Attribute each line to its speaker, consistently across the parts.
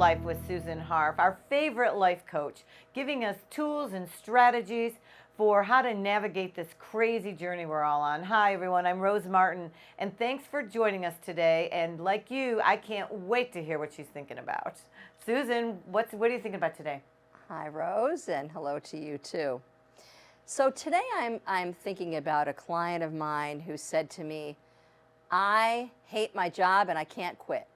Speaker 1: Life with Susan Harf, our favorite life coach, giving us tools and strategies for how to navigate this crazy journey we're all on. Hi everyone, I'm Rose Martin, and thanks for joining us today. And like you, I can't wait to hear what she's thinking about. Susan, what are you thinking about today?
Speaker 2: Hi Rose, and hello to you too. So today I'm thinking about a client of mine who said to me, I hate my job and I can't quit.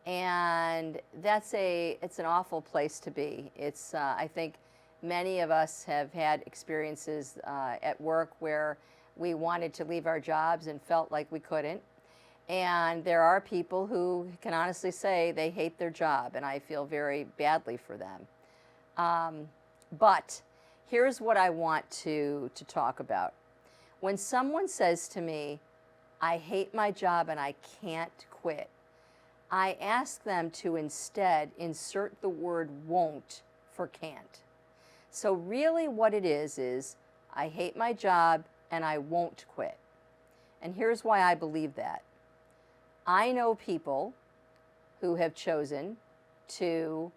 Speaker 2: And it's an awful place to be. I think many of us have had experiences at work where we wanted to leave our jobs and felt like we couldn't. And there are people who can honestly say they hate their job, and I feel very badly for them. But here's what I want to talk about. When someone says to me, I hate my job and I can't quit, I ask them to instead insert the word won't for can't. So really what it is I hate my job and I won't quit. And here's why I believe that. I know people who have chosen to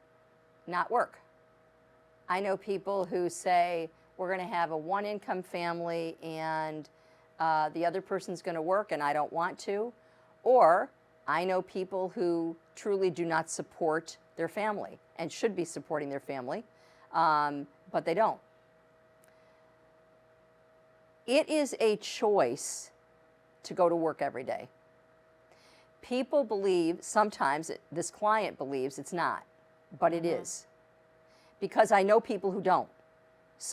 Speaker 2: not work. I know people who say, we're going to have a one-income family and the other person's going to work and I don't want to. Or I know people who truly do not support their family and should be supporting their family, but they don't. It is a choice to go to work every day. People believe, sometimes this client believes it's not, but it is. Because I know people who don't.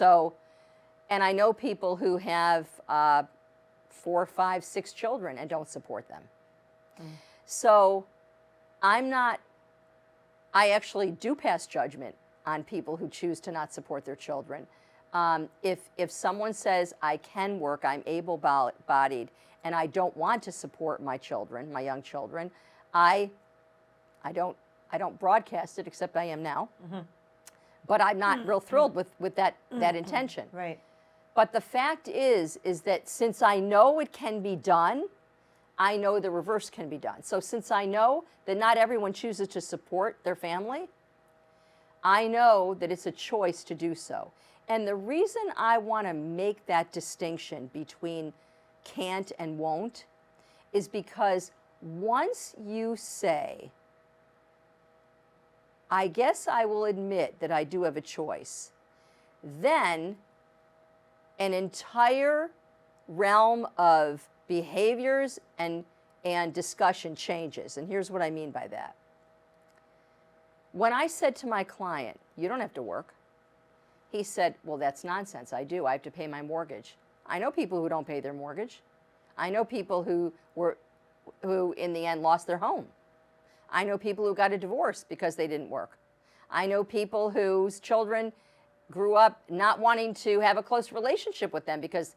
Speaker 2: And I know people who have 4, 5, 6 children and don't support them. So I actually do pass judgment on people who choose to not support their children. If someone says I can work, I'm able-bodied, and I don't want to support my children, my young children, I don't broadcast it, except I am now. But I'm not real thrilled with that intention.
Speaker 1: Right.
Speaker 2: But the fact is that since I know it can be done, I know the reverse can be done. So since I know that not everyone chooses to support their family, I know that it's a choice to do so. And the reason I want to make that distinction between can't and won't is because once you say, I guess I will admit that I do have a choice, then an entire realm of behaviors and discussion changes. And here's what I mean by that. When I said to my client, you don't have to work, he said, well, that's nonsense. I do. I have to pay my mortgage. I know people who don't pay their mortgage. I know people who in the end lost their home. I know people who got a divorce because they didn't work. I know people whose children grew up not wanting to have a close relationship with them because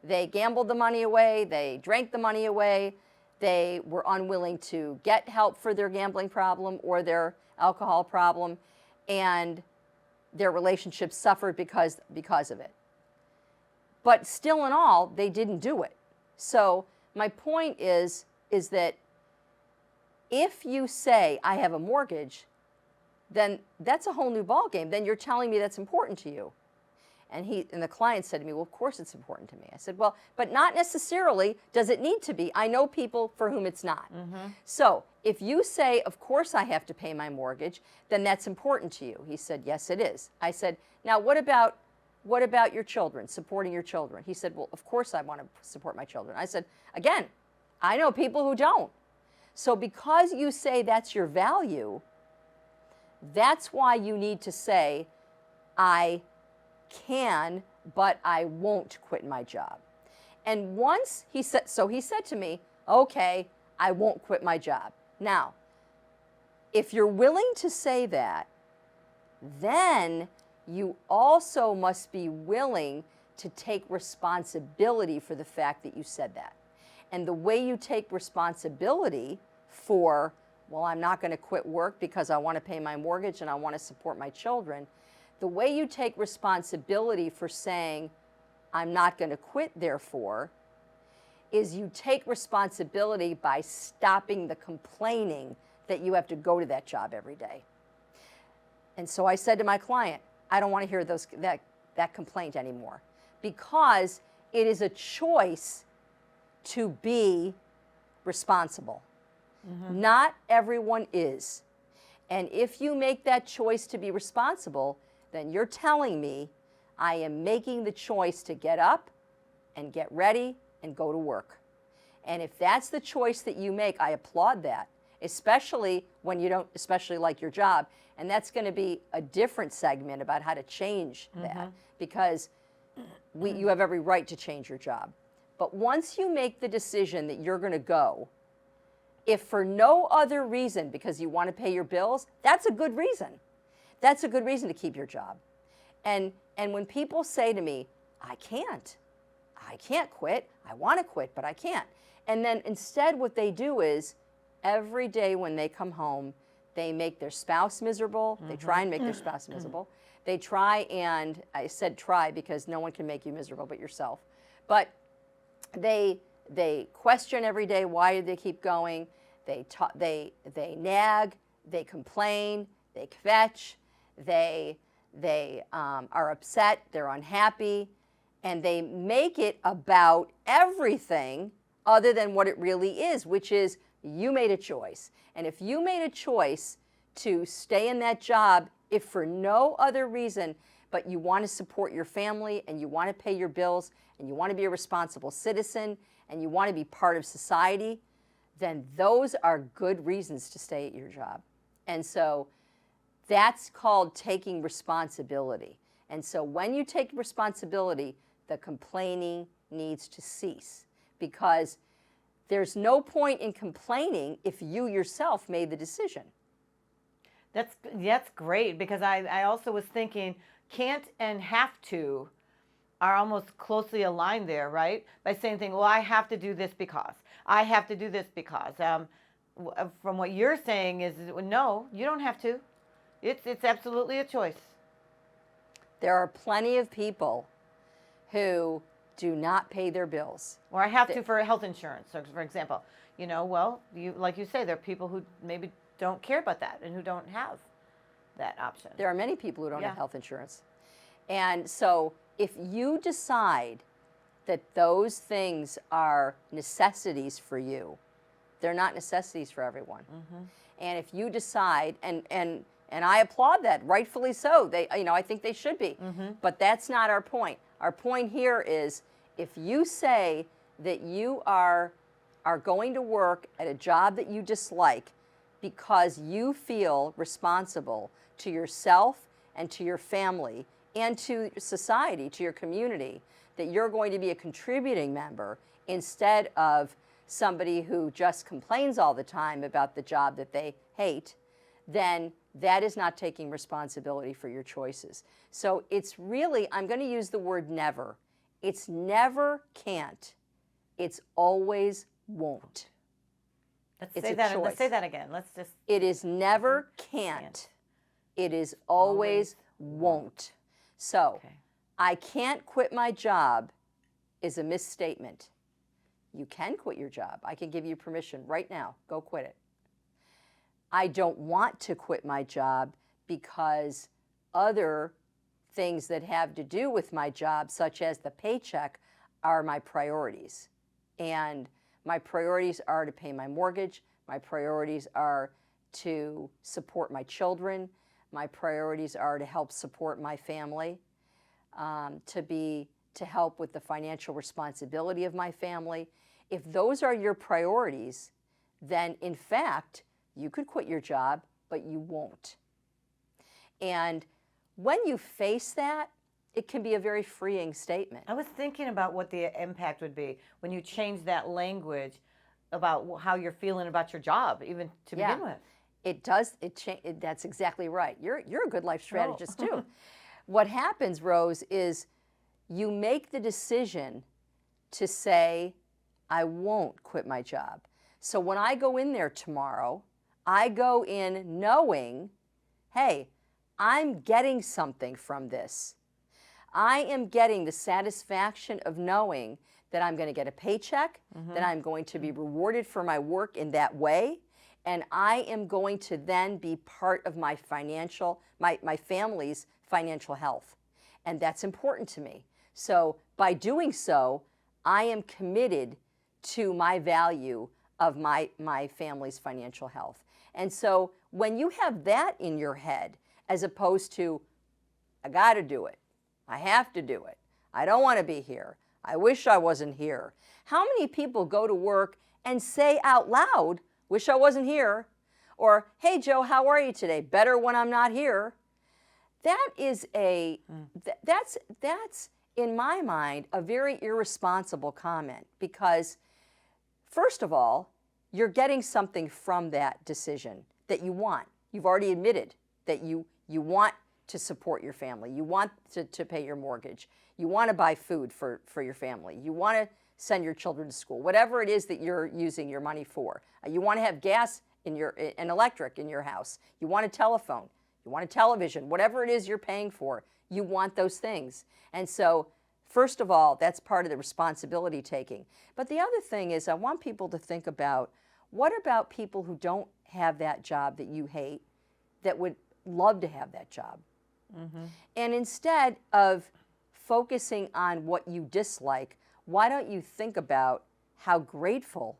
Speaker 2: they gambled the money away, they drank the money away, they were unwilling to get help for their gambling problem or their alcohol problem, and their relationships suffered because of it. But still in all, they didn't do it. So my point is that if you say, I have a mortgage, then that's a whole new ballgame. Then you're telling me that's important to you. And the client said to me, well, of course it's important to me. I said, well, but not necessarily does it need to be. I know people for whom it's not. So if you say, of course I have to pay my mortgage, then that's important to you. He said, yes, it is. I said, now what about your children, supporting your children? He said, well, of course I want to support my children. I said, again, I know people who don't. So because you say that's your value, that's why you need to say, I can, but I won't quit my job. And once he said to me, okay, I won't quit my job. Now, if you're willing to say that, then you also must be willing to take responsibility for the fact that you said that. And the way you take responsibility for, well, I'm not going to quit work because I want to pay my mortgage and I want to support my children, the way you take responsibility for saying, I'm not going to quit, therefore, is you take responsibility by stopping the complaining that you have to go to that job every day. And so I said to my client, I don't want to hear that complaint anymore, because it is a choice to be responsible. Not everyone is. And if you make that choice to be responsible, then you're telling me I am making the choice to get up and get ready and go to work. And if that's the choice that you make, I applaud that, especially when you don't especially like your job. And that's going to be a different segment about how to change that, because you have every right to change your job. But once you make the decision that you're going to go, if for no other reason, because you want to pay your bills, that's a good reason. That's a good reason to keep your job. And when people say to me, I can't quit, I want to quit, but I can't. And then instead what they do is, every day when they come home, they make their spouse miserable. They try and make their spouse miserable. They try, and I said try because no one can make you miserable but yourself. But they question every day, why did they keep going? They nag, they complain, they kvetch, they are upset, they're unhappy, and they make it about everything other than what it really is, which is you made a choice. And if you made a choice to stay in that job, if for no other reason but you want to support your family and you want to pay your bills and you want to be a responsible citizen and you want to be part of society, then those are good reasons to stay at your job. And so that's called taking responsibility. And so when you take responsibility, the complaining needs to cease, because there's no point in complaining if you yourself made the decision.
Speaker 1: That's great, because I also was thinking can't and have to are almost closely aligned there, right? By saying things, well, I have to do this because. I have to do this because. From what you're saying is, no, you don't have to. It's absolutely a choice.
Speaker 2: There are plenty of people who do not pay their bills.
Speaker 1: Or I have to for health insurance, for example. Well, like you say, there are people who maybe don't care about that and who don't have that option.
Speaker 2: There are many people who don't have health insurance. And so if you decide that those things are necessities for you, they're not necessities for everyone. And if you decide, and I applaud that, rightfully so. I think they should be. But that's not our point. Our point here is, if you say that you are going to work at a job that you dislike because you feel responsible to yourself and to your family and to society, to your community, that you're going to be a contributing member instead of somebody who just complains all the time about the job that they hate, then that is not taking responsibility for your choices. So it's really, I'm going to use the word never. It's never can't. It's always won't.
Speaker 1: Let's say that again. Let's just.
Speaker 2: It is never can't. It is always won't. So, I can't quit my job is a misstatement. You can quit your job. I can give you permission right now. Go quit it. I don't want to quit my job because other things that have to do with my job, such as the paycheck, are my priorities. And my priorities are to pay my mortgage. My priorities are to support my children. My priorities are to help support my family, to help with the financial responsibility of my family. If those are your priorities, then in fact, you could quit your job, but you won't. And when you face that, it can be a very freeing statement.
Speaker 1: I was thinking about what the impact would be when you change that language about how you're feeling about your job, even to begin with.
Speaker 2: It does. That's exactly right. You're a good life strategist too. What happens, Rose, is you make the decision to say, I won't quit my job. So when I go in there tomorrow, I go in knowing, hey, I'm getting something from this. I am getting the satisfaction of knowing that I'm going to get a paycheck, that I'm going to be rewarded for my work in that way, and I am going to then be part of my my family's financial health. And that's important to me. So by doing so, I am committed to my value of my family's financial health. And so when you have that in your head, as opposed to, I got to do it, I have to do it, I don't want to be here, I wish I wasn't here. How many people go to work and say out loud, wish I wasn't here, or, hey Joe, how are you today? Better when I'm not here. That is that's in my mind a very irresponsible comment, because first of all, you're getting something from that decision that you want. You've already admitted that you want to support your family. You want to pay your mortgage. You want to buy food for your family. You want to send your children to school, whatever it is that you're using your money for. You want to have gas and electric in your house. You want a telephone. You want a television. Whatever it is you're paying for, you want those things. And so, first of all, that's part of the responsibility taking. But the other thing is, I want people to think about, what about people who don't have that job that you hate, that would love to have that job? Mm-hmm. And instead of focusing on what you dislike, why don't you think about how grateful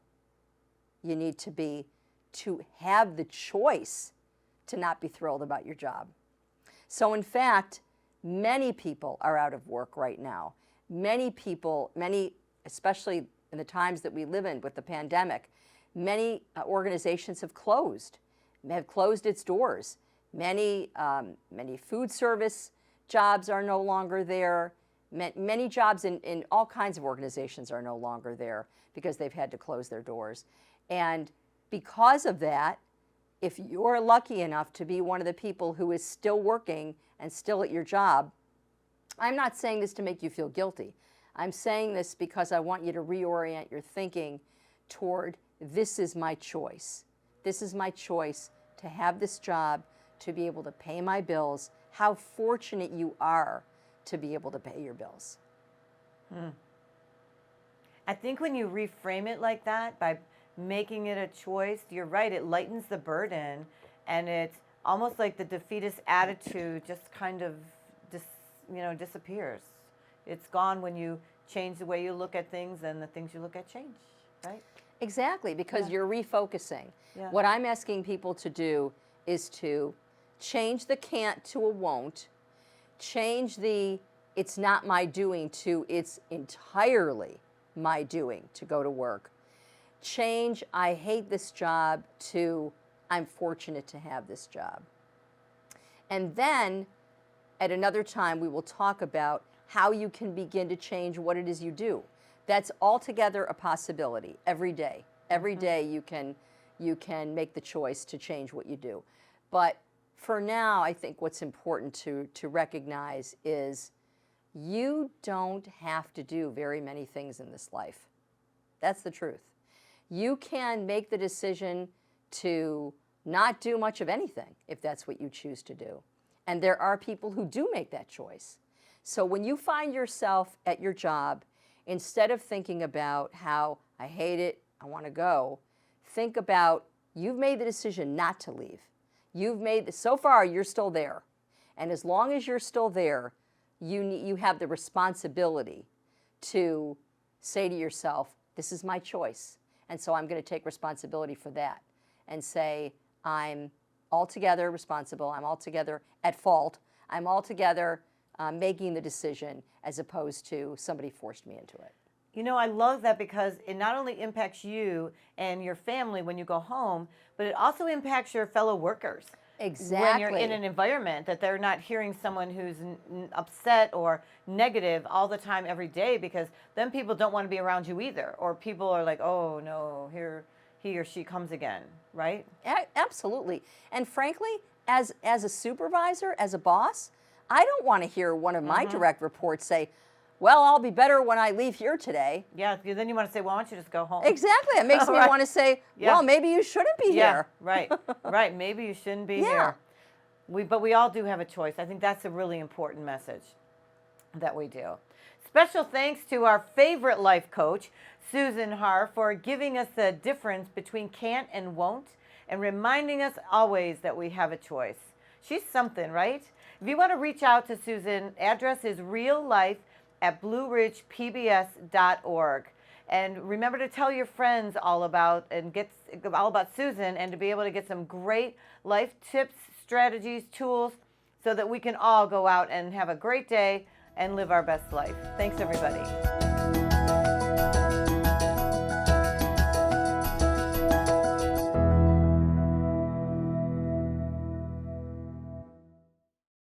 Speaker 2: you need to be to have the choice to not be thrilled about your job? So in fact, many people are out of work right now. Many people, especially in the times that we live in with the pandemic, many organizations have closed its doors. Many food service jobs are no longer there. Many jobs in all kinds of organizations are no longer there because they've had to close their doors. And because of that, if you're lucky enough to be one of the people who is still working and still at your job, I'm not saying this to make you feel guilty. I'm saying this because I want you to reorient your thinking toward, this is my choice. This is my choice to have this job, to be able to pay my bills. How fortunate you are to be able to pay your bills.
Speaker 1: I think when you reframe it like that, by making it a choice, you're right, it lightens the burden, and it's almost like the defeatist attitude just kind of disappears. It's gone when you change the way you look at things, and the things you look at change, right?
Speaker 2: Exactly, because you're refocusing.
Speaker 1: Yeah.
Speaker 2: What I'm asking people to do is to change the can't to a won't, change the it's not my doing to it's entirely my doing to go to work. Change I hate this job to I'm fortunate to have this job. And then at another time we will talk about how you can begin to change what it is you do. That's altogether a possibility every day. Every day you can make the choice to change what you do. But for now, I think what's important to recognize is you don't have to do very many things in this life. That's the truth. You can make the decision to not do much of anything if that's what you choose to do. And there are people who do make that choice. So when you find yourself at your job, instead of thinking about how I hate it, I want to go, think about you've made the decision not to leave. So far you're still there. And as long as you're still there, you have the responsibility to say to yourself, this is my choice. And so I'm going to take responsibility for that and say, I'm altogether responsible, I'm altogether at fault, I'm altogether making the decision, as opposed to somebody forced me into it.
Speaker 1: You know, I love that, because it not only impacts you and your family when you go home, but it also impacts your fellow workers.
Speaker 2: Exactly.
Speaker 1: When you're in an environment that they're not hearing someone who's upset or negative all the time every day, because then people don't want to be around you either. Or people are like, oh no, here he or she comes again, right?
Speaker 2: Absolutely. And frankly, as a supervisor, as a boss, I don't want to hear one of my direct reports say, well, I'll be better when I leave here today.
Speaker 1: Yeah, then you want to say, well, why don't you just go home?
Speaker 2: Exactly. It makes me want to say, well, maybe you shouldn't be here.
Speaker 1: Right, right. Maybe you shouldn't be here. But we all do have a choice. I think that's a really important message that we do. Special thanks to our favorite life coach, Susan Harf, for giving us the difference between can't and won't, and reminding us always that we have a choice. She's something, right? If you want to reach out to Susan, address is reallife@blueridgepbs.org. And remember to tell your friends all about Susan, and to be able to get some great life tips, strategies, tools, so that we can all go out and have a great day and live our best life. Thanks, everybody.